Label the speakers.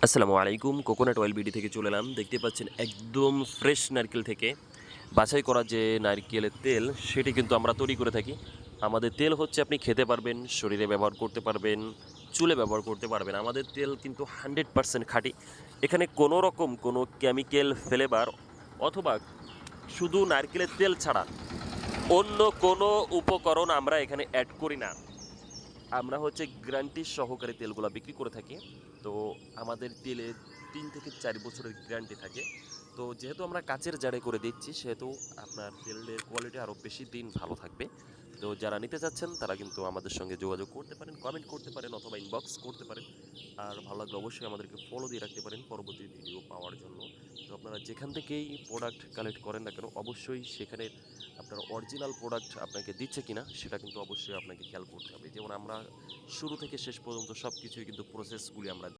Speaker 1: আসসালামু আলাইকুম। Coconut oil BD থেকে চলে এলাম। দেখতে পাচ্ছেন একদম ফ্রেশ নারকেল থেকে বাছাই করা যে নারকেলের তেল, সেটি কিন্তু আমরা তৈরি করে থাকি। আমাদের তেল হচ্ছে আপনি খেতে পারবেন, শরীরে ব্যবহার করতে পারবেন, চুলে ব্যবহার করতে পারবেন। আমাদের তেল কিন্তু 100% খাঁটি। এখানে কোনো রকম কোনো কেমিক্যাল ফ্লেভার অথবা শুধু নারকেলের তেল ছাড়া অন্য কোনো উপকরণ আমরা এখানে এড করি না। আমরা হচ্ছে গ্যারান্টি সহকারে তেলগুলা বিক্রি করে থাকি। তো আমাদের তেলে ৩ থেকে ৪ বছরের গ্যারান্টি থাকে। তো যেহেতু আমরা কাচের জারে করে দিচ্ছি, সেহেতু আপনার তেলের কোয়ালিটি আরও বেশি দিন ভালো থাকবে। তো যারা নিতে চাচ্ছেন তারা কিন্তু আমাদের সঙ্গে যোগাযোগ করতে পারেন, কমেন্ট করতে পারেন অথবা ইনবক্স করতে পারেন। আর ভালো লাগলে অবশ্যই আমাদেরকে ফলো দিয়ে রাখতে পারেন পরবর্তী ভিডিও পাওয়ার জন্য। তো আপনারা যেখান থেকেই প্রোডাক্ট কালেক্ট করেন না কেন, অবশ্যই সেখানের আপনার অরিজিনাল প্রোডাক্ট আপনাকে দিচ্ছে কিনা সেটা কিন্তু অবশ্যই আপনাকে খেয়াল করতে হবে। যেমন আমরা শুরু থেকে শেষ পর্যন্ত সবকিছুই কিন্তু প্রসেসগুলি আমরা